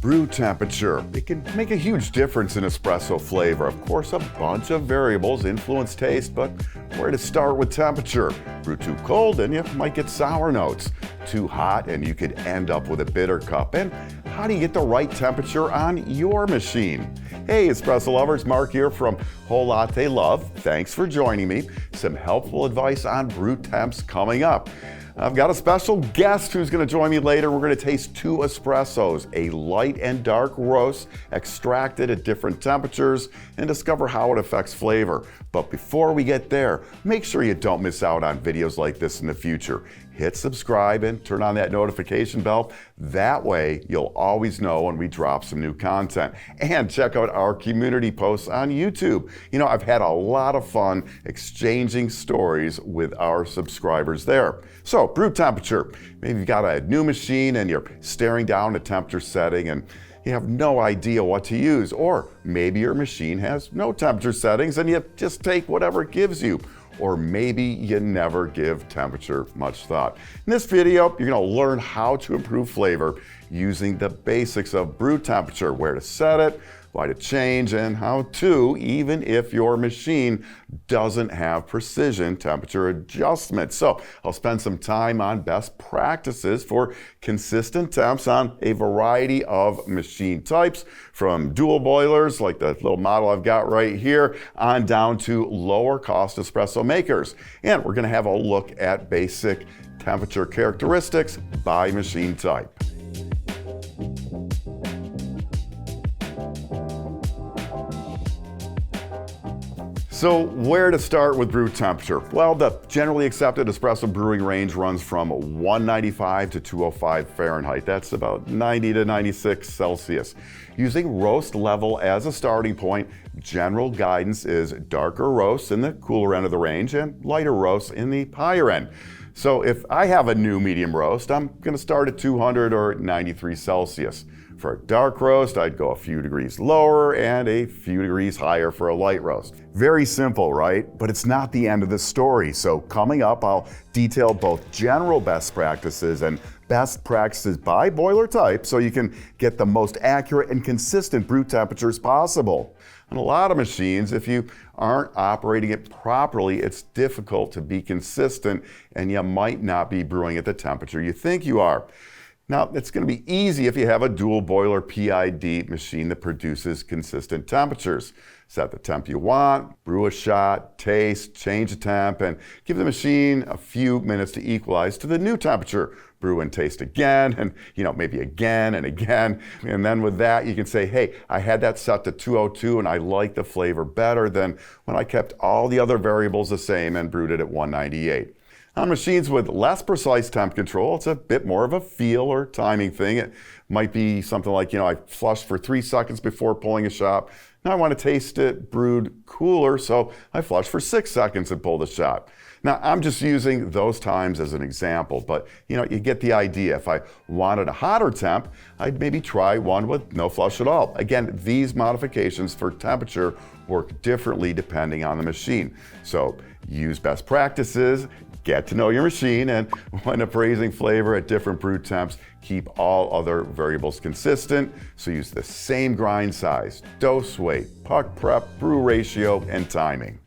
Brew temperature. It can make a huge difference in espresso flavor. Of course, a bunch of variables influence taste, but where to start with temperature? Brew too cold and you might get sour notes. Too hot and you could end up with a bitter cup. And how do you get the right temperature on your machine? Hey, espresso lovers, Marc here from Whole Latte Love. Thanks for joining me. Some helpful advice on brew temps coming up. I've got a special guest who's going to join me later. We're going to taste two espressos, a light and dark roast extracted at different temperatures, and discover how it affects flavor. But before we get there, make sure you don't miss out on videos like this in the future. Hit subscribe and turn on that notification bell. That way, you'll always know when we drop some new content. And check out our community posts on YouTube. You know, I've had a lot of fun exchanging stories with our subscribers there. So, brew temperature. Maybe you've got a new machine and you're staring down a temperature setting and you have no idea what to use. Or maybe your machine has no temperature settings and you just take whatever it gives you. Or maybe you never give temperature much thought. In this video, you're gonna learn how to improve flavor using the basics of brew temperature, where to set it, why to change, and how to, even if your machine doesn't have precision temperature adjustment. So I'll spend some time on best practices for consistent temps on a variety of machine types, from dual boilers like the little model I've got right here, on down to lower cost espresso makers. And we're gonna have a look at basic temperature characteristics by machine type. So where to start with brew temperature? Well, the generally accepted espresso brewing range runs from 195 to 205 Fahrenheit. That's about 90 to 96 Celsius. Using roast level as a starting point, general guidance is darker roasts in the cooler end of the range and lighter roasts in the higher end. So if I have a new medium roast, I'm going to start at 200 or 93 Celsius. For a dark roast, I'd go a few degrees lower and a few degrees higher for a light roast. Very simple, right? But it's not the end of the story. So coming up, I'll detail both general best practices and best practices by boiler type so you can get the most accurate and consistent brew temperatures possible. On a lot of machines, if you aren't operating it properly, it's difficult to be consistent and you might not be brewing at the temperature you think you are. Now, it's going to be easy if you have a dual boiler PID machine that produces consistent temperatures. Set the temp you want, brew a shot, taste, change the temp, and give the machine a few minutes to equalize to the new temperature. Brew and taste again, and maybe again and again. And then with that, you can say, hey, I had that set to 202 and I like the flavor better than when I kept all the other variables the same and brewed it at 198. On machines with less precise temp control, it's a bit more of a feel or timing thing. It might be something like, I flushed for 3 seconds before pulling a shot. Now I want to taste it brewed cooler, so I flushed for 6 seconds and pulled a shot. Now I'm just using those times as an example, but you get the idea. If I wanted a hotter temp, I'd maybe try one with no flush at all. Again, these modifications for temperature work differently depending on the machine. So use best practices, get to know your machine, and when appraising flavor at different brew temps, keep all other variables consistent. So use the same grind size, dose weight, puck prep, brew ratio, and timing.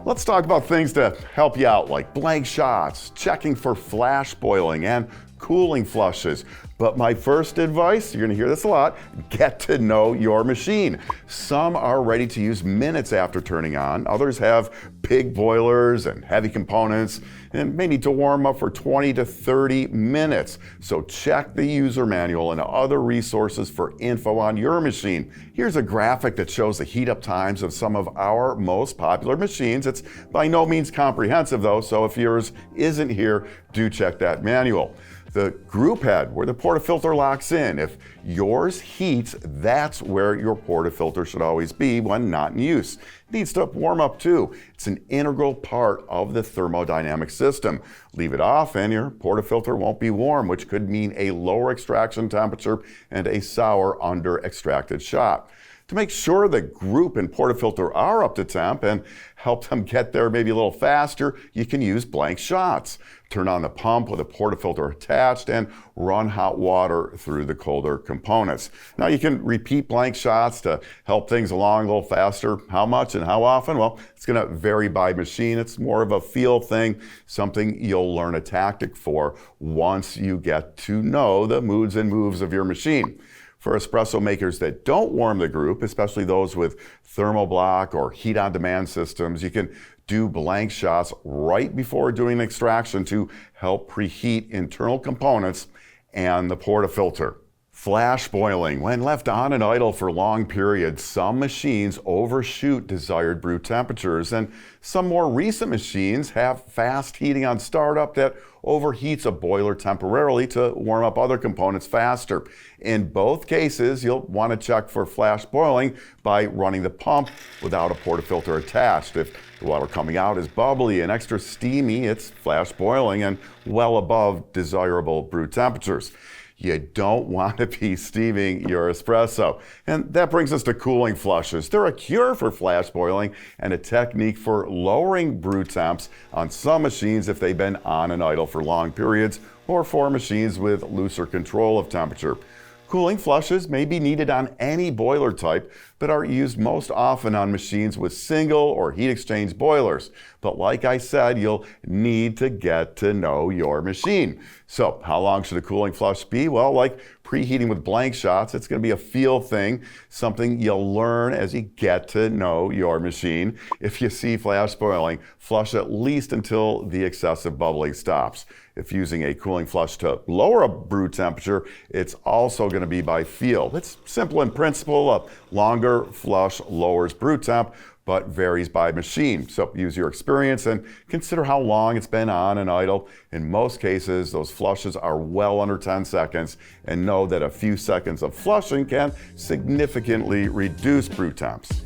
Let's talk about things to help you out, like blank shots, checking for flash boiling, and cooling flushes. But my first advice, you're gonna hear this a lot, get to know your machine. Some are ready to use minutes after turning on. Others have big boilers and heavy components and may need to warm up for 20 to 30 minutes. So check the user manual and other resources for info on your machine. Here's a graphic that shows the heat up times of some of our most popular machines. It's by no means comprehensive though, so if yours isn't here, do check that manual. The group head, where the portafilter locks in. If yours heats, that's where your portafilter should always be when not in use. It needs to warm up too. It's an integral part of the thermodynamic system. Leave it off and your portafilter won't be warm, which could mean a lower extraction temperature and a sour under extracted shot. To make sure the group and portafilter are up to temp and help them get there maybe a little faster, you can use blank shots. Turn on the pump with a portafilter attached and run hot water through the colder components. Now you can repeat blank shots to help things along a little faster. How much and how often? Well, it's going to vary by machine. It's more of a feel thing, something you'll learn a tactic for once you get to know the moods and moves of your machine. For espresso makers that don't warm the group, especially those with thermoblock or heat-on-demand systems, you can do blank shots right before doing extraction to help preheat internal components and the portafilter. Flash boiling. When left on and idle for long periods, some machines overshoot desired brew temperatures, and some more recent machines have fast heating on startup that overheats a boiler temporarily to warm up other components faster. In both cases, you'll want to check for flash boiling by running the pump without a portafilter attached. If the water coming out is bubbly and extra steamy, it's flash boiling and well above desirable brew temperatures. You don't want to be steaming your espresso. And that brings us to cooling flushes. They're a cure for flash boiling and a technique for lowering brew temps on some machines if they've been on and idle for long periods, or for machines with looser control of temperature. Cooling flushes may be needed on any boiler type, but are used most often on machines with single or heat exchange boilers. But like I said, you'll need to get to know your machine. So how long should a cooling flush be? Well, like preheating with blank shots, it's going to be a feel thing, something you'll learn as you get to know your machine. If you see flash boiling, flush at least until the excessive bubbling stops. If using a cooling flush to lower a brew temperature, it's also going to be by feel. It's simple in principle. A longer flush lowers brew temp, but varies by machine. So use your experience and consider how long it's been on and idle. In most cases, those flushes are well under 10 seconds, and know that a few seconds of flushing can significantly reduce brew temps.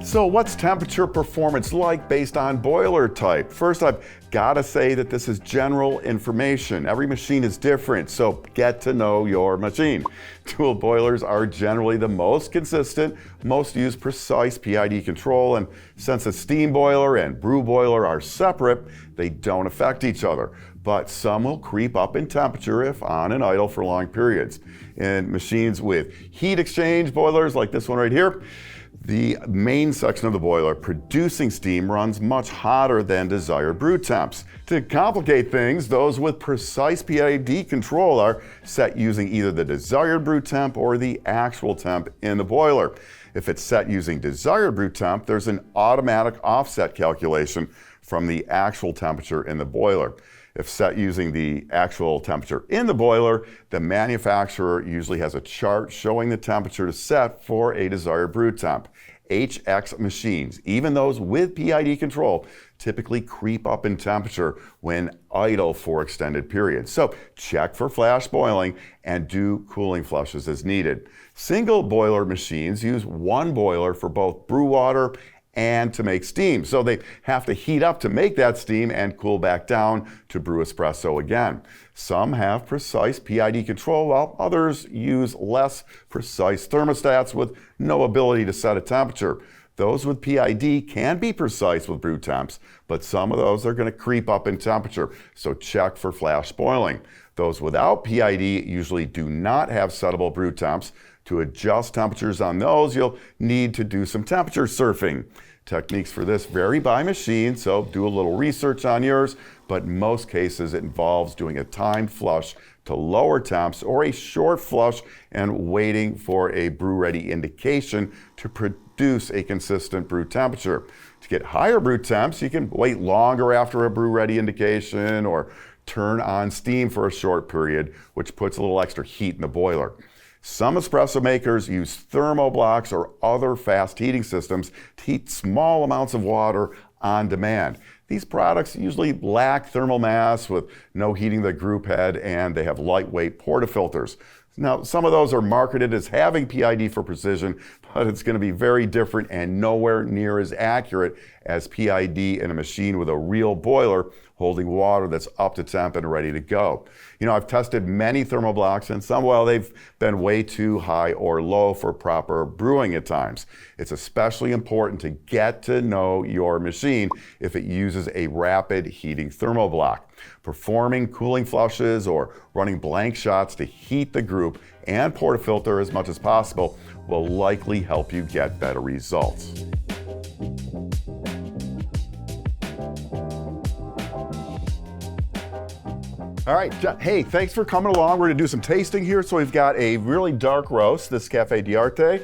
So what's temperature performance like based on boiler type? First, I've got to say that this is general information. Every machine is different, so get to know your machine. Dual boilers are generally the most consistent. Most use precise PID control, and since a steam boiler and brew boiler are separate, they don't affect each other. But some will creep up in temperature if on and idle for long periods. In machines with heat exchange boilers like this one right here, the main section of the boiler producing steam runs much hotter than desired brew temps. To complicate things, those with precise PID control are set using either the desired brew temp or the actual temp in the boiler. If it's set using desired brew temp, there's an automatic offset calculation from the actual temperature in the boiler. If set using the actual temperature in the boiler, the manufacturer usually has a chart showing the temperature to set for a desired brew temp. HX machines, even those with PID control, typically creep up in temperature when idle for extended periods. So check for flash boiling and do cooling flushes as needed. Single boiler machines use one boiler for both brew water and to make steam. So they have to heat up to make that steam and cool back down to brew espresso again. Some have precise PID control, while others use less precise thermostats with no ability to set a temperature. Those with PID can be precise with brew temps, but some of those are going to creep up in temperature, so check for flash boiling. Those without PID usually do not have settable brew temps. To adjust temperatures on those, you'll need to do some temperature surfing. Techniques for this vary by machine, so do a little research on yours, but in most cases it involves doing a timed flush to lower temps or a short flush and waiting for a brew ready indication to produce a consistent brew temperature. To get higher brew temps, you can wait longer after a brew ready indication or turn on steam for a short period, which puts a little extra heat in the boiler. Some espresso makers use thermoblocks or other fast heating systems to heat small amounts of water on demand. These products usually lack thermal mass with no heating the group head, and they have lightweight portafilters. Now, some of those are marketed as having PID for precision, but it's going to be very different and nowhere near as accurate as PID in a machine with a real boiler holding water that's up to temp and ready to go. You know, I've tested many thermal blocks, and some, well, they've been way too high or low for proper brewing at times. It's especially important to get to know your machine if it uses a rapid heating thermal block. Performing cooling flushes or running blank shots to heat the group and portafilter as much as possible will likely help you get better results. All right, hey, thanks for coming along. We're gonna do some tasting here. So we've got a really dark roast, this Cafe d'Arte,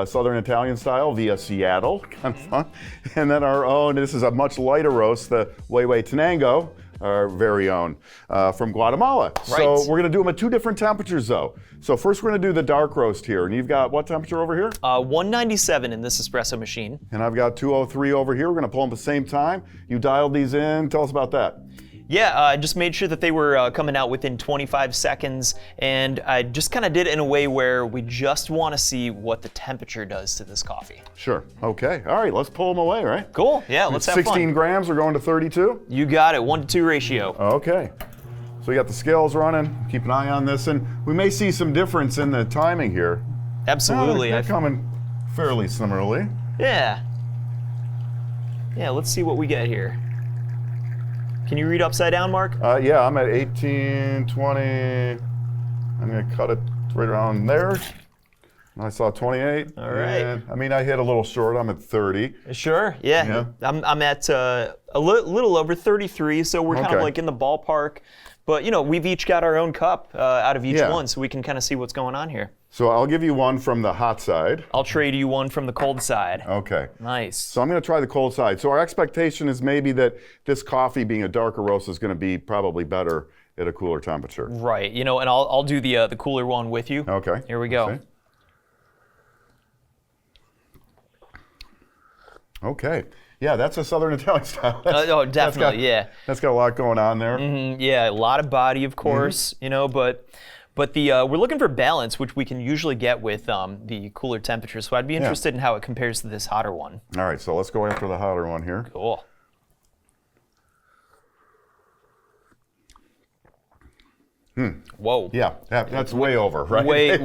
Southern Italian style via Seattle, kind of fun. And then our own, this is a much lighter roast, the Huehue Tenango, our very own, from Guatemala. Right. So we're gonna do them at 2 different temperatures though. So first we're gonna do the dark roast here, and you've got what temperature over here? 197 in this espresso machine. And I've got 203 over here. We're gonna pull them at the same time. You dialed these in, tell us about that. Yeah, I just made sure that they were coming out within 25 seconds, and I just kind of did it in a way where we just want to see what the temperature does to this coffee. Sure, okay. All right, let's pull them away, right? Cool, yeah, let's have 16 fun. grams, we're going to 32? You got it, 1-to-2 ratio. Okay. So we got the scales running, keep an eye on this, and we may see some difference in the timing here. Absolutely. They're coming fairly similarly. Yeah. Yeah, let's see what we get here. Can you read upside down, Mark? Yeah, I'm at 18, 20. I'm gonna cut it right around there. I saw 28. All right. And, I mean, I hit a little short. I'm at 30. Sure, yeah. I'm at a little over 33, so we're kind of like in the ballpark. But, you know, we've each got our own cup out of each one, so we can kind of see what's going on here. So I'll give you one from the hot side. I'll trade you one from the cold side. Okay. Nice. So I'm going to try the cold side. So our expectation is maybe that this coffee, being a darker roast, is going to be probably better at a cooler temperature. Right. You know, and I'll do the cooler one with you. Okay. Here we go. Let's see. Okay. Yeah, that's a Southern Italian style. Oh, definitely, yeah. That's got a lot going on there. Yeah, a lot of body, of course, you know, but we're looking for balance, which we can usually get with the cooler temperature. So I'd be interested in how it compares to this hotter one. All right, so let's go after the hotter one here. Cool. Whoa. Yeah, that's way over, right? Way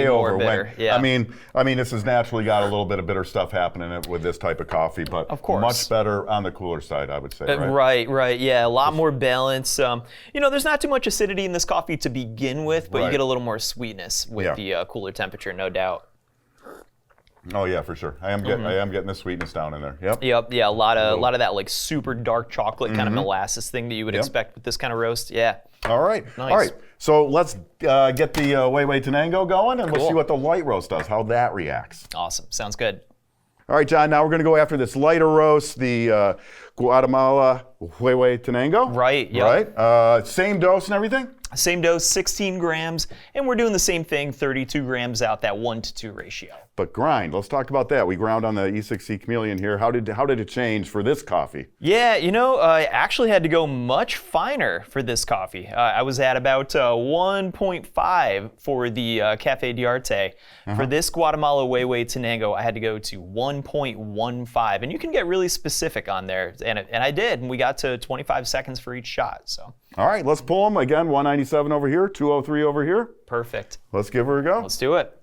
more over. bitter. Yeah. I mean, this has naturally got a little bit of bitter stuff happening with this type of coffee, but of course, much better on the cooler side, I would say. Right? Right. Yeah, a lot more balance. You know, there's not too much acidity in this coffee to begin with, but you get a little more sweetness with the cooler temperature, no doubt. Oh yeah, for sure. I am getting the sweetness down in there. Yep. Yep. Yeah, a lot of that like super dark chocolate kind of molasses thing that you would expect with this kind of roast. Yeah. All right. Nice. All right. So let's get the Huehue Tenango going, and we'll see what the light roast does, how that reacts. Awesome. Sounds good. All right, John. Now we're going to go after this lighter roast, the Guatemala Huehue Tenango. Right. Yep. Right. Same dose and everything. Same dose, 16 grams, and we're doing the same thing, 32 grams out, that 1-to-2 ratio. But grind, let's talk about that. We ground on the E6C Chameleon here. How did it change for this coffee? Yeah, you know, I actually had to go much finer for this coffee. I was at about 1.5 for the Cafe d'Arte. For this Guatemala Huehue Tenango, I had to go to 1.15, and you can get really specific on there, and I did, and we got to 25 seconds for each shot. So. All right, let's pull them again. 197 over here, 203 over here. Perfect. Let's give her a go. Let's do it.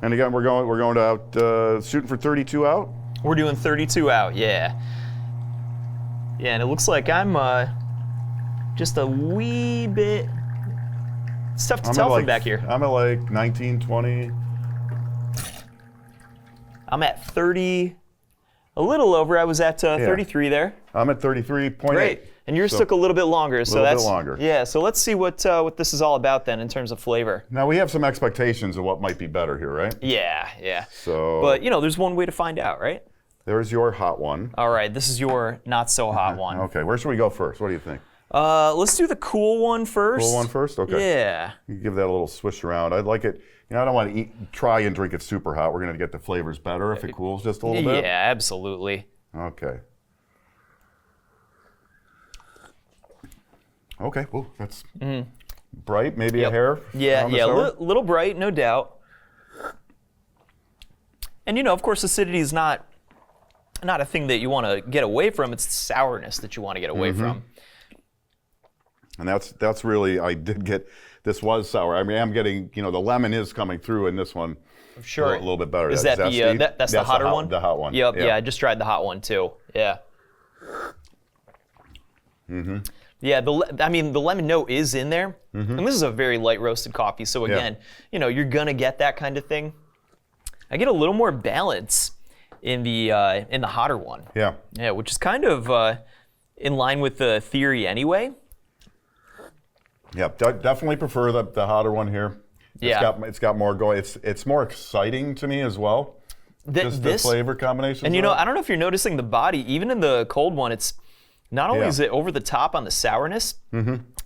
And again, we're going out shooting for 32 out. We're doing 32 out, yeah. Yeah, and it looks like I'm just a wee bit. It's tough to tell from back here. I'm at like 19, 20. I'm at 30. A little over. I was at 33 there. I'm at 33.8. Great. And yours took a little bit longer. So that's a little bit longer. Yeah, so let's see what this is all about then in terms of flavor. Now we have some expectations of what might be better here, right? Yeah. So. But, you know, there's one way to find out, right? There's your hot one. All right, this is your not so hot one. Okay, where should we go first? What do you think? Let's do the cool one first. Cool one first? Okay. Yeah. You give that a little swish around. I'd like it. You know, I don't want to try and drink it super hot. We're going to get the flavors better if it cools just a little bit. Yeah, absolutely. Okay. Okay. Ooh, that's bright. Maybe a hair. Yeah, little bright, no doubt. And you know, of course, acidity is not not a thing that you want to get away from. It's the sourness that you want to get away from. And that's really, I did get, this was sour. I mean, I'm getting, the lemon is coming through in this one. Sure. A little bit better. Is that that's the hotter one? The hot one. Yep. Yeah. I just tried the hot one too. Yeah. Yeah. The lemon note is in there, and this is a very light roasted coffee. So again, you're gonna get that kind of thing. I get a little more balance in the hotter one. Yeah. Yeah, which is kind of in line with the theory anyway. Yeah, definitely prefer the hotter one here. It's got more going. It's more exciting to me as well. Just the flavor combination. And I don't know if you're noticing the body, even in the cold one, it's not only is it over the top on the sourness,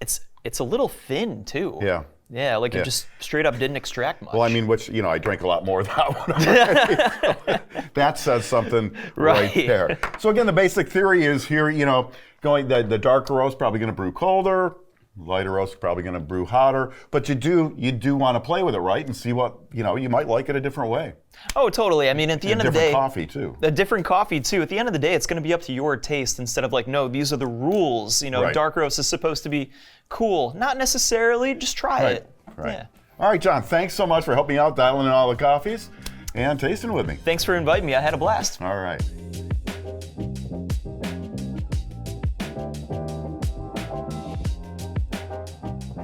it's a little thin too. Yeah. Yeah, like it just straight up didn't extract much. Well, I mean, which, I drank a lot more of that one already. So that says something right there. So again, the basic theory is here, going the darker roast probably going to brew colder, lighter roast probably going to brew hotter, but you do want to play with it, right? And see what, you might like it a different way. Oh, totally. I mean, at the end of the day, coffee too. A different coffee too. At the end of the day, it's going to be up to your taste instead of like, no, these are the rules. Dark roast is supposed to be cool. Not necessarily. Just try it. Right. Yeah. All right, John. Thanks so much for helping me out, dialing in all the coffees, and tasting with me. Thanks for inviting me. I had a blast. All right.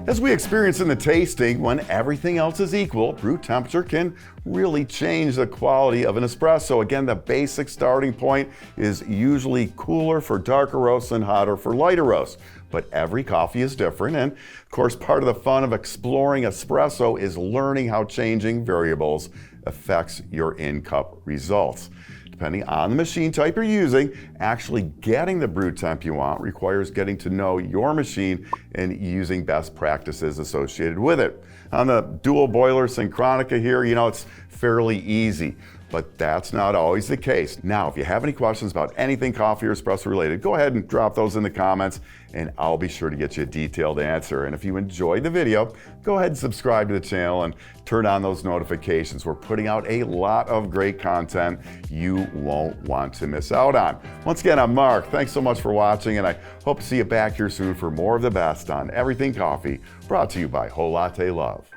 As we experience in the tasting, when everything else is equal, brew temperature can really change the quality of an espresso. Again, the basic starting point is usually cooler for darker roasts and hotter for lighter roasts. But every coffee is different, and of course, part of the fun of exploring espresso is learning how changing variables affects your in-cup results. Depending on the machine type you're using, actually getting the brew temp you want requires getting to know your machine and using best practices associated with it. On the dual boiler Synchronica here, it's fairly easy, but that's not always the case. Now, if you have any questions about anything coffee or espresso related, go ahead and drop those in the comments and I'll be sure to get you a detailed answer. And if you enjoyed the video, go ahead and subscribe to the channel and turn on those notifications. We're putting out a lot of great content you won't want to miss out on. Once again, I'm Mark. Thanks so much for watching, and I hope to see you back here soon for more of the best on everything coffee, brought to you by Whole Latte Love.